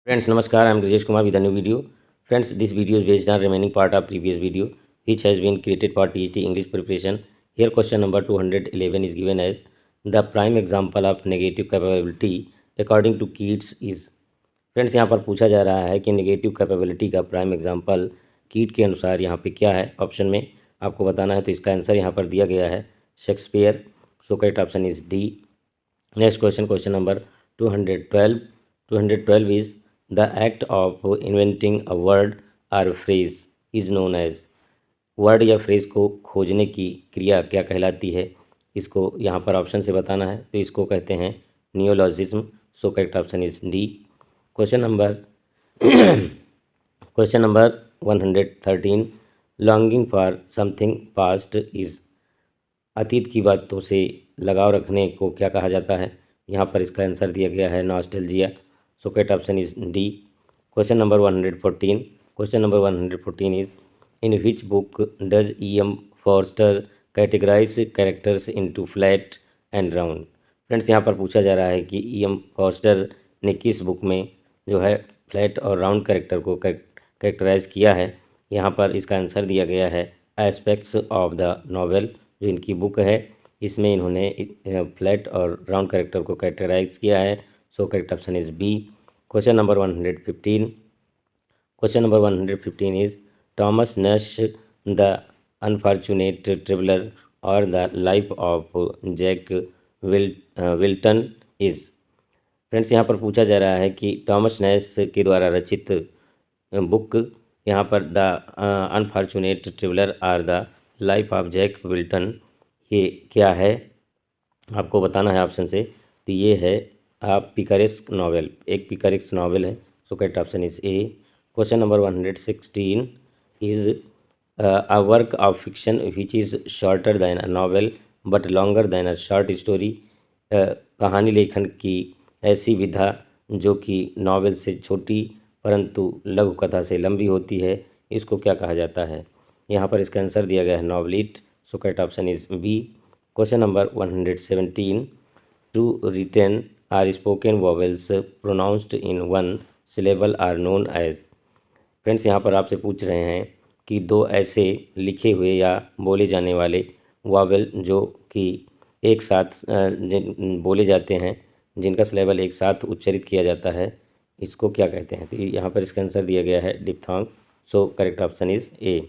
Friends, Namaskar. I am Rajesh Kumar with a new video. Friends, this video is based on remaining part of previous video, which has been created for TGT English preparation. Here, question number 211 is given as the prime example of negative capability according to Keats is. Friends, यहाँ पर पूछा जा रहा है कि negative capability का prime example कीट के अनुसार यहाँ पे क्या है। ऑप्शन में आपको बताना है, तो इसका आंसर यहाँ पर दिया गया है Shakespeare. So correct option is D. Next question, question number 212 is the act of inventing a word or phrase is known as. Word या फ्रेज को खोजने की क्रिया क्या कहलाती है, इसको यहाँ पर ऑप्शन से बताना है, तो इसको कहते हैं नियोलॉजिज्म। सो correct option is D. Question number question number 113 longing for something past is. अतीत की बातों से लगाव रखने को क्या कहा जाता है, यहाँ पर इसका आंसर दिया गया है nostalgia. So correct option is D. Question number 114 is in which book does E.M. Forster categorise characters into flat and round. Friends, यहाँ पर पूछा जा रहा है कि E.M. फॉर्स्टर ने किस बुक में जो है फ्लैट और राउंड कैरेक्टर को कैरेक्टराइज किया है। यहाँ पर इसका आंसर दिया गया है एस्पेक्ट्स ऑफ द नॉवेल, जो इनकी बुक है, इसमें इन्होंने फ्लैट और राउंड कैरेक्टर को कैरेक्टराइज किया है। So correct option is B. Question number 115 is Thomas Nash the unfortunate traveller और the life of Jack Wilton is. Friends, यहाँ पर पूछा जा रहा है कि थॉमस नैश के द्वारा रचित बुक, यहाँ पर द अनफॉर्चुनेट ट्रेवलर और the life of Jack Wilton, ये क्या है, आपको बताना है ऑप्शन से। तो ये है पिकारेस्क नॉवेल, एक पिकारेस्क नॉवेल है। So correct option is A. Question number 116 is a work of fiction which is shorter then a novel but longer then a short story. कहानी लेखन की ऐसी विधा जो कि नॉवेल से छोटी परंतु लघु कथा से लंबी होती है, इसको क्या कहा जाता है। यहाँ पर इसका आंसर दिया गया है novelette. So correct option is B. Question number 117 two written or spoken vowels pronounced in one syllable are known as. Friends, यहाँ पर आपसे पूछ रहे हैं कि दो ऐसे लिखे हुए या बोले जाने वाले वॉवेल जो कि एक साथ बोले जाते हैं, जिनका सिलेबल एक साथ उच्चारित किया जाता है, इसको क्या कहते हैं। तो यहाँ पर इसका आंसर दिया गया है diphthong. So correct option is A.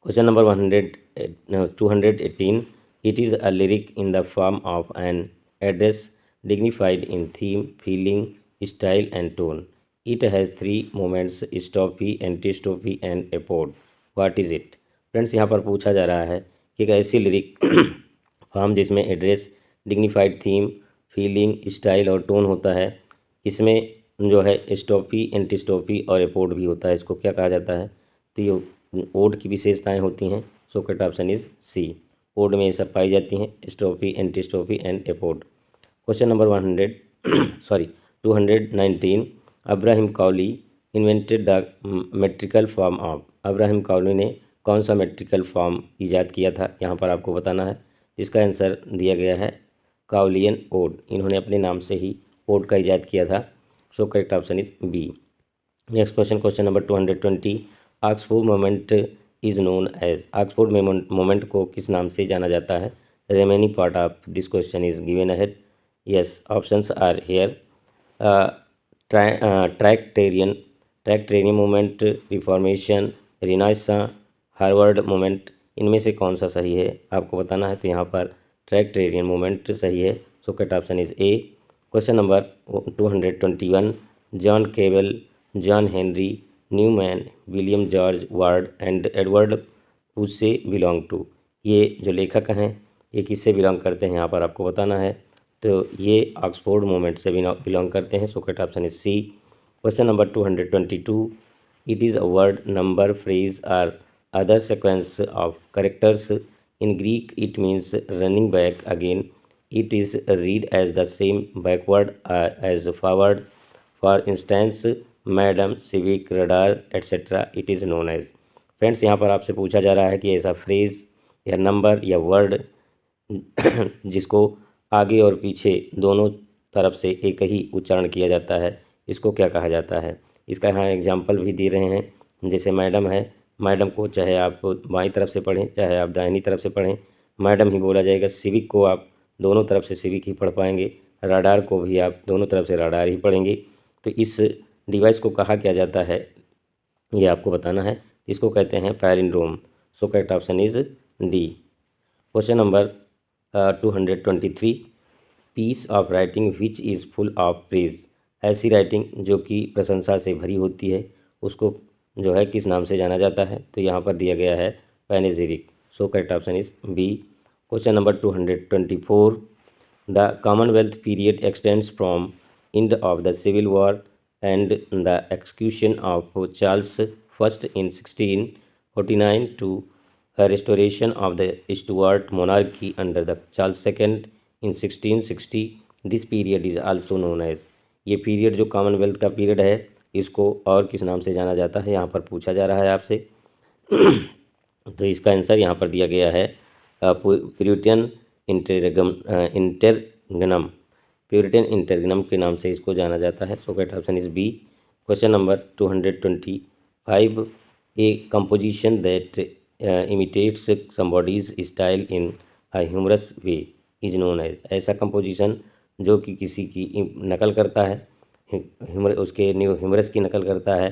Question number 218 it is a lyric in the form of an address dignified in theme feeling style and tone. It has 3 moments strophe antistrophe and epode. What is it. Friends, यहाँ पर पूछा जा रहा है कि एक ऐसी lyric form जिसमें address, dignified theme, feeling, style और टोन होता है, इसमें जो है स्टॉफी, एंटीस्टॉफी और एपोड भी होता है, इसको क्या कहा जाता है। तो ये ओड की विशेषताएं होती हैं। So correct option is C. Ode में ये सब पाई जाती हैं, strophe, antistrophe and epode. Question number 219 Abraham Cowley invented the metrical form of. Abraham Cowley ने कौन सा मेट्रिकल फॉर्म ईजाद किया था, यहाँ पर आपको बताना है। इसका आंसर दिया गया है काउलियन ओड। इन्होंने अपने नाम से ही ओड का ईजाद किया था। So correct option is B. Next question, question number 220 Oxford moment is known as. Oxford moment को किस नाम से जाना जाता है। Remaining part of this question is given ahead. Yes, options are here. Tractarian moment, Reformation, renaissance, Harvard moment, इनमें से कौन सा सही है, आपको बताना है। तो यहाँ पर ट्रैक्टेरियन मोमेंट सही है। So correct option is A. Question number 221 John Keble, John Henry Newman, William George Ward and Edward whose से बिलोंग टू। ये जो लेखक हैं ये किससे बिलोंग करते हैं, यहाँ पर आपको बताना है। तो ये ऑक्सफोर्ड मूवमेंट से बिलोंग करते हैं। So correct option is C. Question number 222 it is a word number phrase or other sequence of characters. In Greek it means running back again. It is read as the same backward as forward. For instance madam, civic, radar etcetera, it is known as. Friends, यहाँ पर आपसे पूछा जा रहा है कि ऐसा phrase या नंबर या वर्ड जिसको आगे और पीछे दोनों तरफ से एक ही उच्चारण किया जाता है, इसको क्या कहा जाता है। इसका यहाँ एग्जाम्पल भी दे रहे हैं। जैसे मैडम है, मैडम को चाहे आप बाईं तरफ से पढ़ें चाहे आप दाहिनी तरफ से पढ़ें, मैडम ही बोला जाएगा। सिविक को आप दोनों तरफ से सिविक ही पढ़ पाएंगे, राडार को भी आप दोनों तरफ से राडार ही पढ़ेंगे। तो इस डिवाइस को कहा क्या जाता है ये आपको बताना है। इसको कहते हैं palindrome. So correct option is D. Question number 223, piece of writing which is full of praise. ऐसी राइटिंग जो कि प्रशंसा से भरी होती है उसको जो है किस नाम से जाना जाता है। तो यहाँ पर दिया गया है panegyric. So correct option is B. Question number 224, the Commonwealth period extends from end of the Civil War and the execution of Charles I in 1649 to a restoration of the Stuart monarchy under the Charles II in 1660. This period is also known as, ये period जो Commonwealth का period है इसको और किस नाम से जाना जाता है यहाँ पर पूछा जा रहा है आपसे। तो इसका आंसर यहाँ पर दिया गया है प्यूरिटन इंटरगनम। प्यूरिटन इंटरगनम के नाम से इसको जाना जाता है। So correct option is B. Question number 225, a composition that imitates somebody's style in a humorous way is known as. ऐसा कंपोजिशन जो कि किसी की नकल करता है, उसके ह्यूमरस की नकल करता है,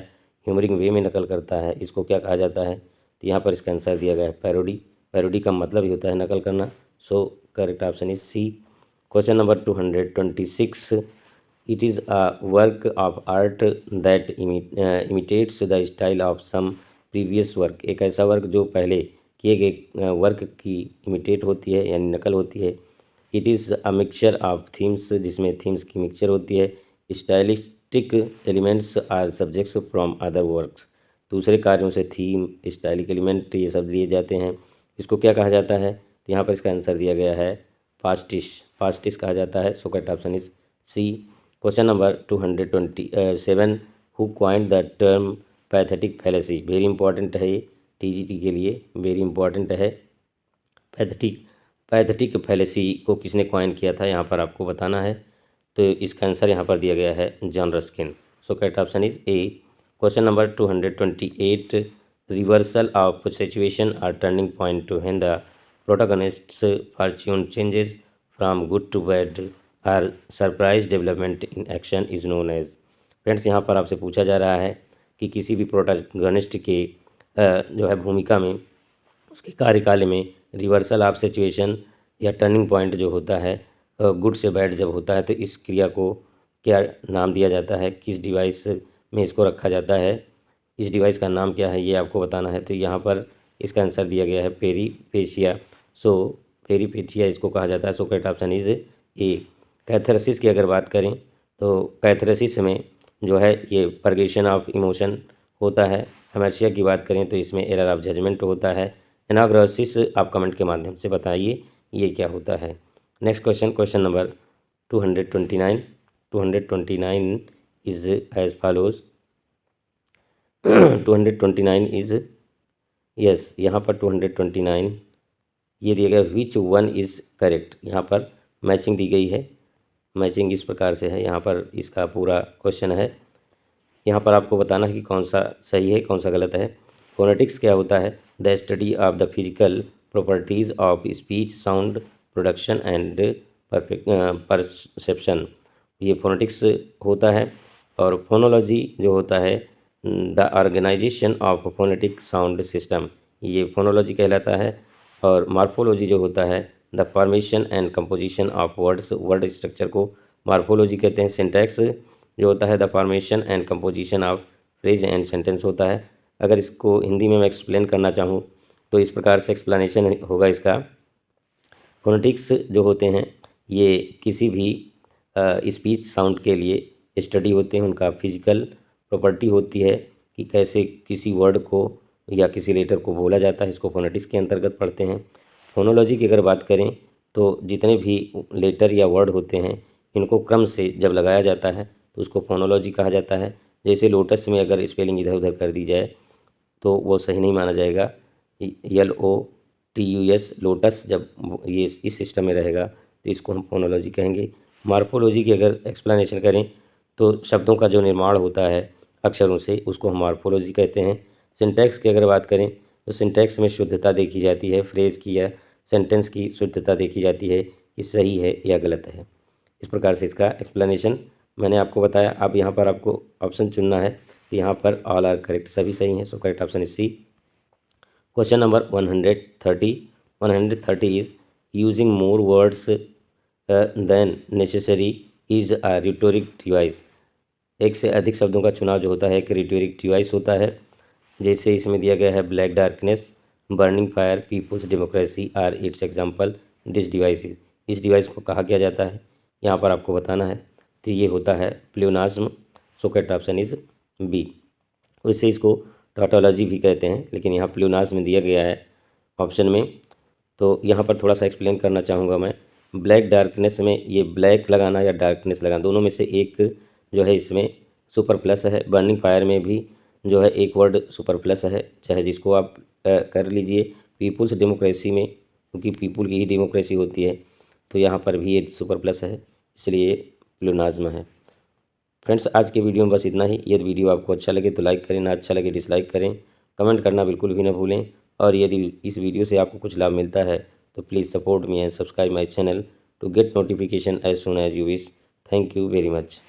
ह्यूमरिंग वे में नकल करता है, इसको क्या कहा जाता है। तो यहाँ पर इसका आंसर दिया गया है पैरोडी। पैरोडी का मतलब ही होता है नकल करना। So correct option is C. Question number 226, it is a work of art that imitates the style of some previous work. एक ऐसा वर्क जो पहले किए गए वर्क की इमिटेट होती है यानी नकल होती है। It is a mixture of themes, जिसमें थीम्स की मिक्सचर होती है। Stylistic elements or subjects from other works. दूसरे कार्यों से थीम, स्टाइलिक एलिमेंट ये सब लिए जाते हैं। इसको क्या कहा जाता है। तो यहाँ पर इसका आंसर दिया गया है पास्टिश। पास्टिश कहा जाता है। So correct option is C. Question number 227, who coined the term pathetic fallacy. Very important है ये टीजीटी के लिए, वेरी इंपॉर्टेंट है। पैथेटिक फैलेसी को किसने क्वाइन किया था यहाँ पर आपको बताना है। तो इसका आंसर यहाँ पर दिया गया है John Ruskin. So correct option is A. Question number 228, reversal of situation or turning point to when the protagonist's fortune changes from good to bad or surprise development in action is known as. Friends यहाँ पर आपसे पूछा जा रहा है कि किसी भी प्रोटोगनिस्ट के जो है भूमिका में, उसके कार्यकाल में रिवर्सल ऑफ सिचुएशन या टर्निंग पॉइंट जो होता है गुड से बैड जब होता है तो इस क्रिया को क्या नाम दिया जाता है, किस डिवाइस में इसको रखा जाता है, इस डिवाइस का नाम क्या है ये आपको बताना है। तो यहाँ पर इसका आंसर दिया गया है पेरीफेशिया। सो पेरीफेशिया इसको कहा जाता है। So correct option is A. Catharsis की अगर बात करें तो कैथारसिस में जो है ये परगेशन ऑफ इमोशन होता है। हेमर्शिया की बात करें तो इसमें एरर ऑफ जजमेंट होता है। एनाग्रोसिस आप कमेंट के माध्यम से बताइए ये क्या होता है। Next question, question number 229 is as follows. 229 is yes, यहाँ पर 229 ये दिया गया विच वन इज़ करेक्ट। यहाँ पर मैचिंग दी गई है। मैचिंग इस प्रकार से है, यहाँ पर इसका पूरा क्वेश्चन है। यहाँ पर आपको बताना है कि कौन सा सही है कौन सा गलत है। फोनेटिक्स क्या होता है, the study of the physical properties of speech, sound production and perception, ये फोनेटिक्स होता है। और फोनोलॉजी जो होता है the organisation of phonetic sound system, ये फोनोलॉजी कहलाता है। और मार्फोलॉजी जो होता है the formation and composition of words, word structure को मार्फोलॉजी कहते हैं। सिंटैक्स जो होता है the formation and composition of phrase and sentence होता है। अगर इसको हिंदी में मैं एक्सप्लेन करना चाहूँ तो इस प्रकार से एक्सप्लेनेशन होगा इसका। फोनेटिक्स जो होते हैं ये किसी भी स्पीच साउंड के लिए स्टडी होते हैं, उनका फिजिकल प्रॉपर्टी होती है कि कैसे किसी वर्ड को या किसी लेटर को बोला जाता है, इसको फोनेटिक्स के अंतर्गत पढ़ते हैं। फोनोलॉजी की अगर बात करें तो जितने भी लेटर या वर्ड होते हैं इनको क्रम से जब लगाया जाता है तो उसको फोनोलॉजी कहा जाता है। जैसे लोटस में अगर स्पेलिंग इधर उधर कर दी जाए तो वो सही नहीं माना जाएगा। LOTUS लोटस, जब ये इस सिस्टम में रहेगा तो इसको हम फोनोलॉजी कहेंगे। मार्फोलॉजी की अगर एक्सप्लेनेशन करें तो शब्दों का जो निर्माण होता है अक्षरों से उसको हम मॉर्फोलॉजी कहते हैं। सिंटैक्स की अगर बात करें तो सिंटैक्स में शुद्धता देखी जाती है, फ्रेज की या सेंटेंस की शुद्धता देखी जाती है कि सही है या गलत है। इस प्रकार से इसका एक्सप्लेनेशन मैंने आपको बताया। अब यहाँ पर आपको ऑप्शन चुनना है कि यहाँ पर ऑल आर करेक्ट, सभी सही हैं, so correct option is C. Question number 130 is using more words than necessary is a rhetoric device. एक से अधिक शब्दों का चुनाव जो होता है एक रिटोरिक डिवाइस होता है। जैसे इसमें दिया गया है black darkness, burning fire, people's democracy are its example this device. इस डिवाइस को कहा किया जाता है, यहाँ पर आपको बताना है। तो ये होता है pleonasm, so correct option is B. वैसे इसको टॉटोलॉजी भी कहते हैं, लेकिन यहाँ प्लेोनाज्म दिया गया है ऑप्शन में। तो यहाँ पर थोड़ा सा एक्सप्लेन करना चाहूँगा मैं। ब्लैक डार्कनेस में ये ब्लैक लगाना या डार्कनेस लगाना, दोनों में से एक जो है इसमें सुपर प्लस है। बर्निंग फायर में भी जो है एक वर्ड सुपर प्लस है, चाहे जिसको आप कर लीजिए। पीपुल्स डेमोक्रेसी में, क्योंकि पीपुल की ही डेमोक्रेसी होती है, तो यहाँ पर भी ये सुपर प्लस है, इसलिए प्लूनाज्म है। फ्रेंड्स, आज के वीडियो में बस इतना ही। यदि वीडियो आपको अच्छा लगे तो लाइक करें, ना अच्छा लगे डिसलाइक करें, कमेंट करना बिल्कुल भी ना भूलें। और यदि इस वीडियो से आपको कुछ लाभ मिलता है तो please support me and subscribe my channel to get notification as soon as you wish. Thank you very much.